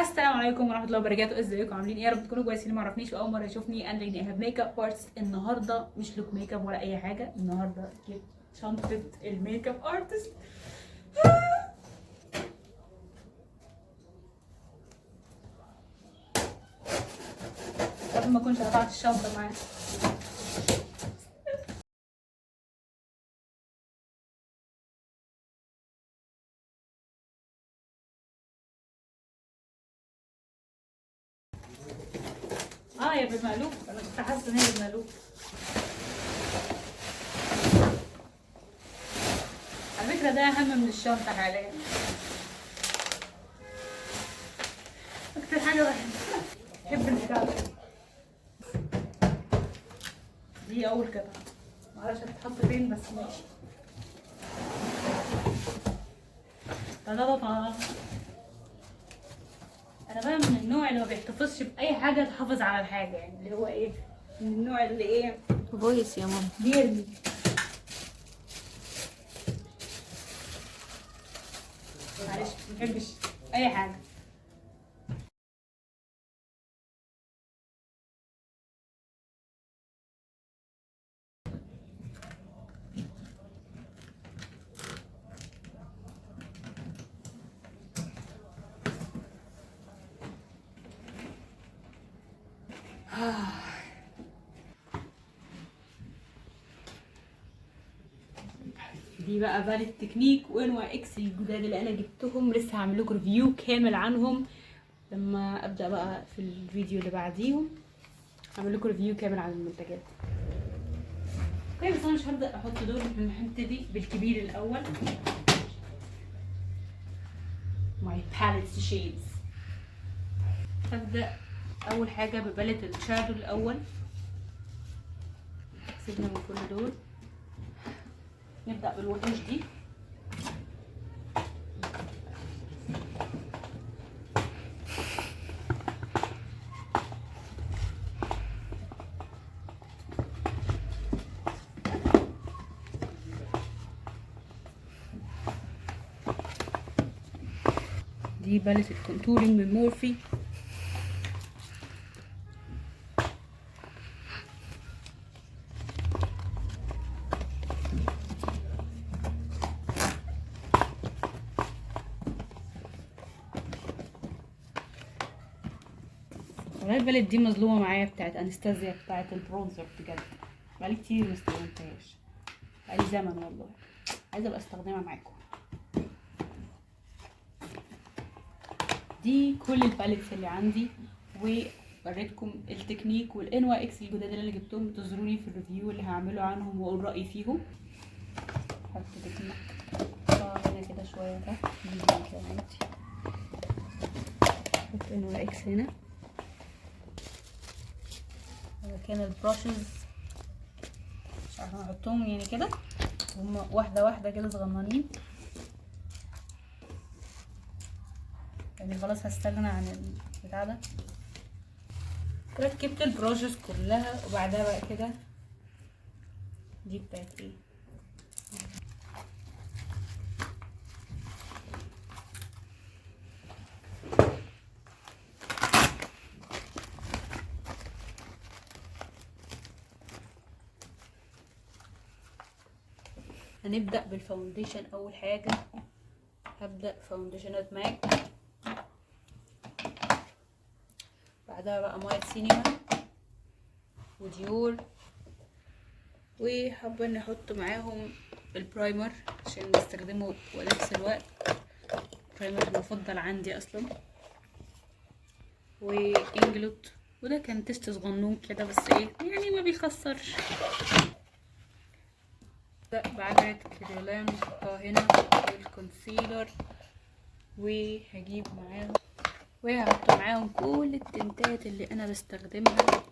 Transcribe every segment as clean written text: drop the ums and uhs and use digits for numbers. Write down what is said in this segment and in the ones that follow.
السلام عليكم ورحمه الله وبركاته. ازيكم عاملين ايه؟ يا رب تكونوا كويسين. ما عرفنيش واول مره يشوفني، انا لين ايهاب ميك اب ارتست. النهارده مش لوك ميك اب ولا اي حاجه، النهارده جبت شنطه الميك اب ارتست. قبل ما اكونش رفعت الشنطه معايا. يا بالمقلوب، انا كنت حاسه ان هي بالمقلوب. على فكره ده اهم من الشنطه حاليا. اكتر حاجه بحب البتاع ده. دي اول قطعه، معرفش هتتحط فين بس ماشي. طلعت. انا بقى من النوع اللي ما بيحتفظش باي حاجه تحافظ على الحاجه، يعني اللي هو ايه، من النوع اللي ايه، فويس يا ماما. بيرمي. معلش ما بحبش اي حاجه. دي بقى باليت تكنيك وان واي اكس الجداد اللي انا جبتهم، لسه هعمل لكم ريفيو كامل عنهم لما ابدا بقى في الفيديو اللي بعديهم. هعمل لكم ريفيو كامل عن المنتجات. اوكي، بس انا مش هبدا احط دول، هنبتدي بالكبير الاول. ماي باليت شيدز. هبدا اول حاجه بباليت الشادو الاول. سيبنا من كل دول، نبدا بالوحوش دي. دي باليت الكونتورينج من مورفي. والله الباليت دي مظلومه معايا، بتاعت انستازيا، بتاعت البرونزر. بجد بقالي كتير مستخدمتهاش، بقالي زمن والله، عايزه ابقى استخدمها معاكم. دي كل الباليتس اللي عندي، ووريتكم التكنيك والان واي اكس الجداد اللي انا جبتهم. انتظروني في الريفيو اللي هعمله عنهم واقول رايي فيهم. حط تكنيك هنا كده شويه تحت، كده عادي. حط ان واي اكس هنا. مكان البراشز مش عارفه احطهم يعني كده، هما واحده واحده كده صغننين، يعني خلاص هستغنى عن البتاع ده. ركبت البروجز كلها، وبعدها بقى كده دي بتاعت ايه، هنبدأ بالفاونديشن. اول حاجة هبدأ فاونديشنات ماك، بعدها بقى مايت سينما وديور، وحابة اني احط معاهم البرايمر عشان بستخدمه ونفس الوقت، البرايمر المفضل عندي اصلا، وانجلوت. وده كان تيست صغنون كده بس ايه يعني ما بيخسرش. بعجلة كريولان نحطها هنا، والكونسيلر، وهجيب معاهم وهحط معاهم كل التنتات اللي انا بستخدمها.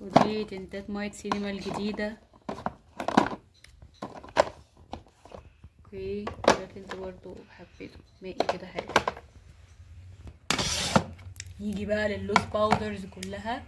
ودي تنتات مايت سينما الجديدة. اوكي، ده تنت برضو حبيته مائي كده حلو. يجي بقى لللوز باودرز كلها.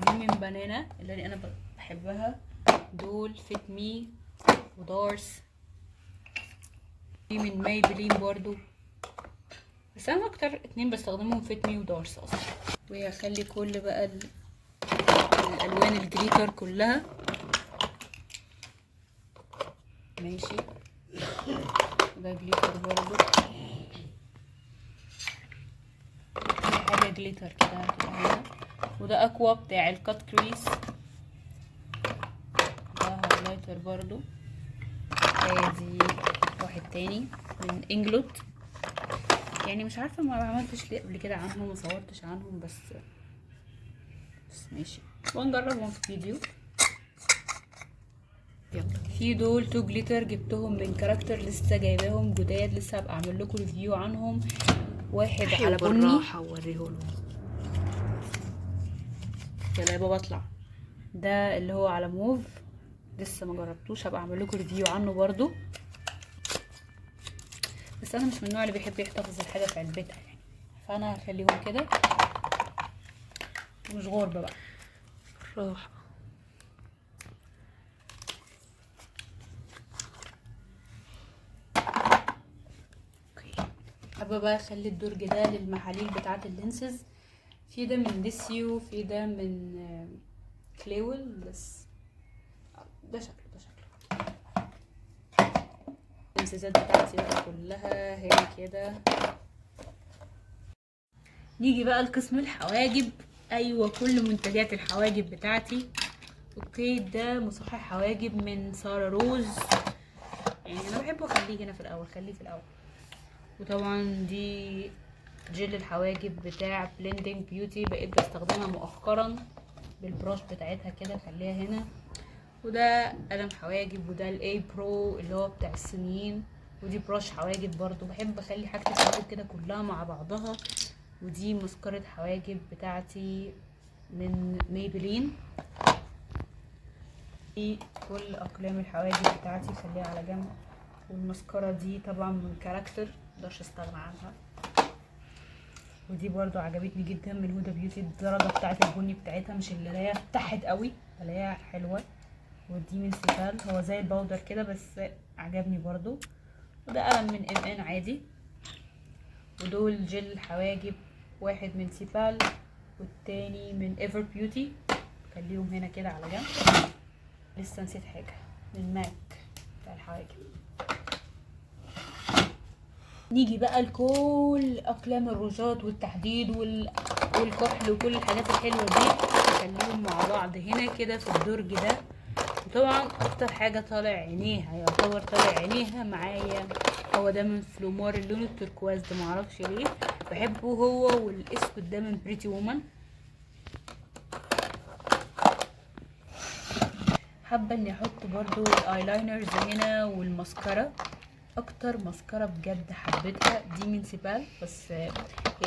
دي من بنانا اللي انا بحبها، دول فيت مي ودارس. دي من مايبلين برضو. بس انا اكتر اتنين بستخدمهم فيت مي ودارس اصلا. وهخلي كل بقى الالوان الجليتر كلها ماشي. ده جليتر برضو، حاجه جليتر كده هنا. وده اكوا بتاع الكات كريس، ده هايلايتر برضو. ادي واحد تاني من انجلوت، يعني مش عارفه ما عملتش ليه قبل كده عنهم، ما صورتش عنهم، بس ماشي ونجربهم في فيديو. يلا، في دول تو جليتر جبتهم من كاركتر، لسه جايباهم جداد، لسه هبقى اعمل لكم ريفيو عنهم. واحد على بني، هوريهولكم. يلا يا بابا اطلع. ده اللي هو على موف، لسه ما جربتوش، هبقى اعمل لكم ريفيو عنه برضو. بس انا مش من النوع اللي بيحب يحتفظ الحاجه في علبتها يعني، فانا هخليهم كده ومش غربه بقى راحه. حابه بقى اخلي الدرج ده للمحاليل بتاعه اللينسز. في ده من ديسيو، في ده من كليول، بس ده شكله اللينسزات بتاعتي بقى كلها هي كده. نيجي بقى لقسم الحواجب. ايوه، كل منتجات الحواجب بتاعتي. اوكي، ده مصحح حواجب من سارة روز، يعني انا بحبه اخليه هنا في الاول، خليه في الاول. وطبعا دي جل الحواجب بتاع بليندنج بيوتي، بقيت بستخدمها مؤخرا بالبراش بتاعتها كده، خليها هنا. وده قلم حواجب، وده الاي برو اللي هو بتاع الصينيين. ودي براش حواجب برضو، بحب اخلي حاجة الحواجب كده كلها مع بعضها. ودي مسكرة حواجب بتاعتي من ميبلين. دي كل اقلام الحواجب بتاعتي خليها على جنب. والمسكرة دي طبعا من كاركتر، مقدرش استغنى عنها. ودي برضو عجبتني جدا من هدى بيوتي، الدرجة بتاعت البني بتاعتها مش اللي هي فتحت قوي، اللي هي حلوة. ودي من سيفال، هو زي الباودر كده بس عجبني برضو. وده قلم من ان عادي. ودول جل حواجب، واحد من سيفال والتاني من ايفر بيوتي، خليهم هنا كده على جنب. لسه نسيت حاجة من ماك بتاع الحواجب. نيجي بقى لكل اقلام الروجات والتحديد والكحل وكل الحاجات الحلوه دي، نخليهم مع بعض هنا كده في الدرج ده. وطبعا اكتر حاجه طالع عينيها، يعتبر طالع عينيها معايا، هو ده من فلومار، اللون التركواز ده معرفش ليه بحبه، هو والاسود ده من بريتي وومن. حابه اني احط برضو الايلاينرز هنا والماسكارا. اكتر ماسكارا بجد حبيتها دي من سيبال، بس هي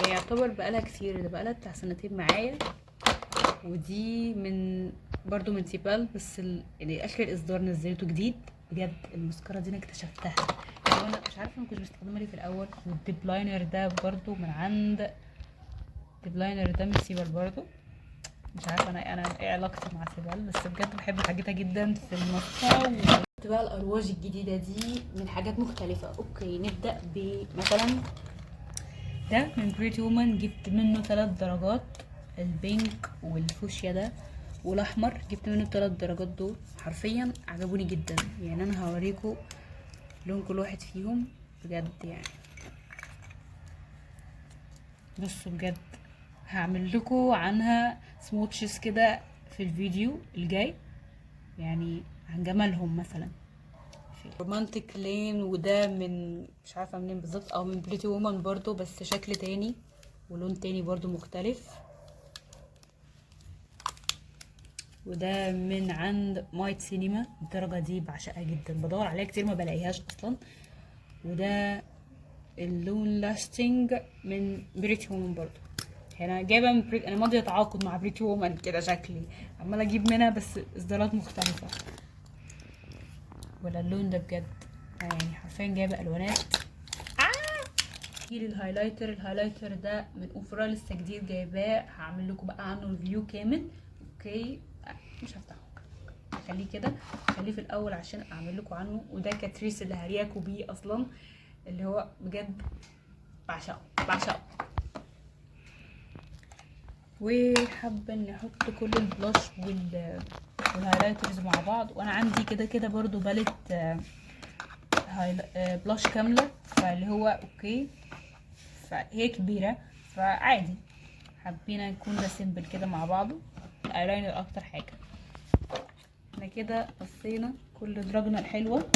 يعتبر بقالها كتير، ده بقالها بتاع سنتين معايا. ودي من برضو من سيبال، بس يعني اخر اصدار نزلته جديد. بجد الماسكارا دي انا اكتشفتها، وانا مش عارفه ما كنتش بستخدمها ليه في الاول. والديب لاينر ده برضو من عند الديب لاينر ده من سيبال برضو. مش عارفه انا ايه علاقتي مع سيبال، بس بجد بحب حاجتها جدا في الماسكارا. بقى الارواج الجديده دي من حاجات مختلفه. اوكي، نبدا بمثلا ده من بريتي وومن، جبت منه 3 درجات، البينك والفوشيا ده والاحمر، جبت منه 3 درجات دول، حرفيا عجبوني جدا. يعني انا هوريكم لون كل واحد فيهم بجد يعني. بصوا بجد هعمل لكم عنها سموتشز كده في الفيديو الجاي، يعني عن جمالهم. مثلا رومانتيك لين، وده من مش عارفه منين بالظبط، او من بريتي وومن برضو، بس شكل تاني ولون تاني برضو مختلف. وده من عند مايت سينما، الدرجه دي بعشقها جدا، بدور عليها كتير ما بلاقيهاش اصلا. وده اللون لاستنج من بريتي وومن برضو. هنا جايبه من انا ماضيه تعاقد مع بريتي وومن كده، شكلي عماله اجيب منها بس اصدارات مختلفه. ولا اللون ده بجد يعني حرفيا جايبه الوانات. نيجي للهايلايتر. الهايلايتر ده من اوفرا، لسه جديد جايباه، هعمل لكم بقى عنه ريفيو كامل. اوكي، مش هفتحه، خليه كده، خليه في الاول عشان اعمل لكم عنه. وده كاتريس اللي هرياكوا بيه اصلا، اللي هو بجد بعشقه. وحابه اني احط كل البلاش والهايلايترز مع بعض. وانا عندي كده برضو باليت بلاش كامله، فاللي هو اوكي، فهي كبيره فعادي، حابين يكون ده سيمبل كده مع بعضه. الايلاينر اكتر حاجه. احنا كده قصينا كل دراجنا الحلوه.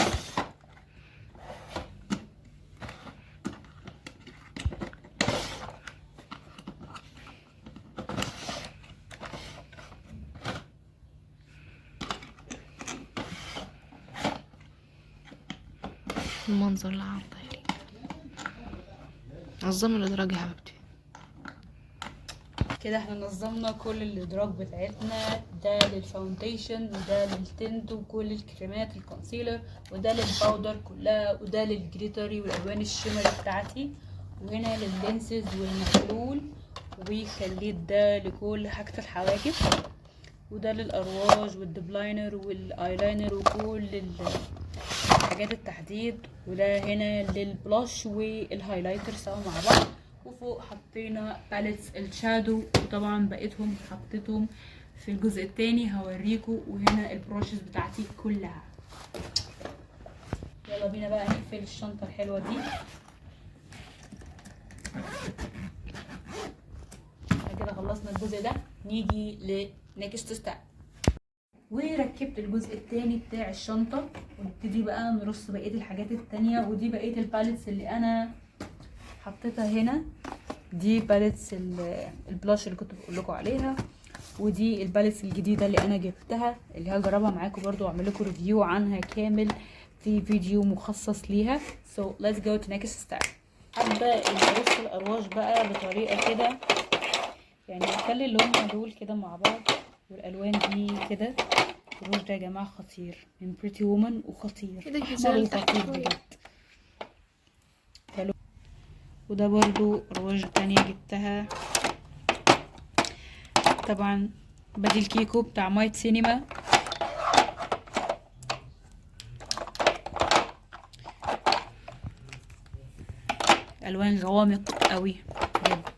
المنظر اللي عم طايرين. نظمي الادراج يا حبيبتي. كده احنا نظمنا كل الادراج بتاعتنا، ده للفاونديشن وده للتنت وكل الكريمات الكونسيلر، وده للباودر كلها، وده للجليتري والالوان الشمري بتاعتي، وهنا لللينسز والمحلول، وخليت ده لكل حاجة الحواجب، وده للارواج والدبلاينر والايلاينر وكل حاجات التحديد، وده هنا للبلاش والهايلايتر سوا مع بعض. وفوق حطينا باليتس الشادو، وطبعا بقيتهم حطيتهم في الجزء التاني هوريكم. وهنا البروشز بتاعتي كلها. يلا بينا بقى نقفل الشنطه الحلوه دي. كده خلصنا الجزء ده، نيجي لنكست ستيب. وركبت الجزء التاني بتاع الشنطه، ونبتدي بقى نرص بقيه الحاجات التانية. ودي بقيه الباليتس اللي انا حطيتها هنا. دي باليتس البلاش اللي كنت بقول لكم عليها، ودي الباليتس الجديده اللي انا جبتها، اللي هجربها معاكم برضو واعمل لكم ريفيو عنها كامل في فيديو مخصص ليها. so let's go to next step. هبدا ارص الارواج بقى بطريقه كده، يعني اخلي اللي هم دول كده مع بعض والالوان دي كده. الروج ده يا جماعه خطير من بريتي وومن، وخطير خطير بجد. حلو. وده برضو رواج تانية جبتها، طبعا بديل كيكو بتاع مايت سينما. الوان غوامق قوي بجد.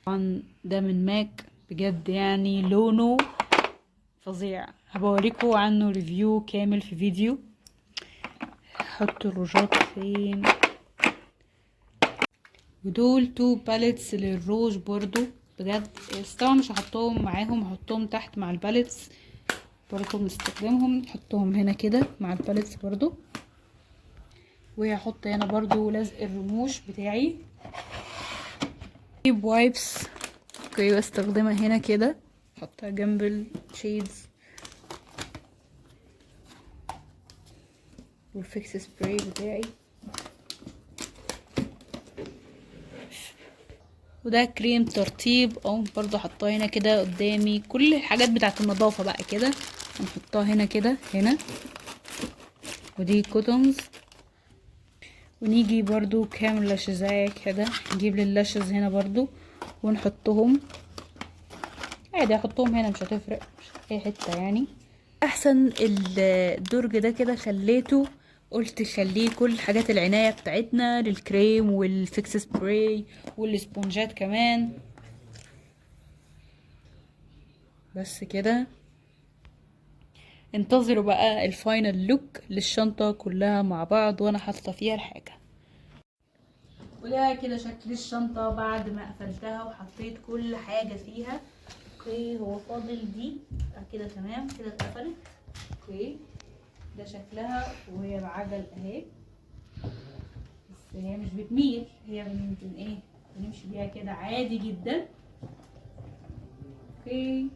طبعا ده من ماك بجد، يعني لونه فظيع. هبوريكم عنه ريفيو كامل في فيديو. هحط الروجات فين. ودول 2 باليتس للروج برضو بجد، بس طبعا مش هحطهم معاهم، هحطهم تحت مع الباليتس برضو بنستخدمهم. نحطهم هنا كده مع الباليتس برضو. وهحط هنا برضو لزق الرموش بتاعي. اجيب وايبس اوكي واستخدمها هنا كده، احطها جنب الشيدز والفيكس سبراي بتاعي. وده كريم ترطيب او برضو حطاه هنا كده قدامي. كل الحاجات بتاعت النظافة بقى كده هنحطها هنا كده هنا. ودي كوتونز. ونيجي برضو كام لاشزاية كده، نجيب لللاشز هنا برضو ونحطهم عادي. احطهم هنا مش هتفرق، مش في اي حتة يعني. احسن الدرج ده كده خليته، قلت خليه كل حاجات العناية بتاعتنا للكريم والفيكس سبراي والسبونجات كمان. بس كده انتظروا بقى الفاينل لوك للشنطة كلها مع بعض وانا حاطة فيها الحاجة. وده كده شكل الشنطة بعد ما قفلتها وحطيت كل حاجة فيها. اوكي هو فاضل دي كده تمام كده اتقفلت. اوكي ده شكلها وهي بعجل اهي، بس هي مش بتميل، هي بنمشي بيها كده عادي جدا. اوكي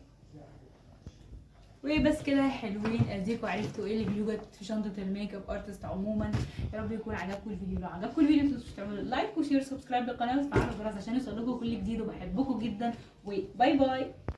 وبس كده حلوين. اديكوا عرفتوا ايه اللي بيوجد في شنطه الميك اب ارتست عموما. يا رب يكون عجبكم الفيديو. لو عجبكم الفيديو متنسوش تعملوا لايك وشير وسبسكرايب للقناه وتفعلوا الجرس عشان يوصلكوا كل جديد. وبحبكم جدا وباي باي.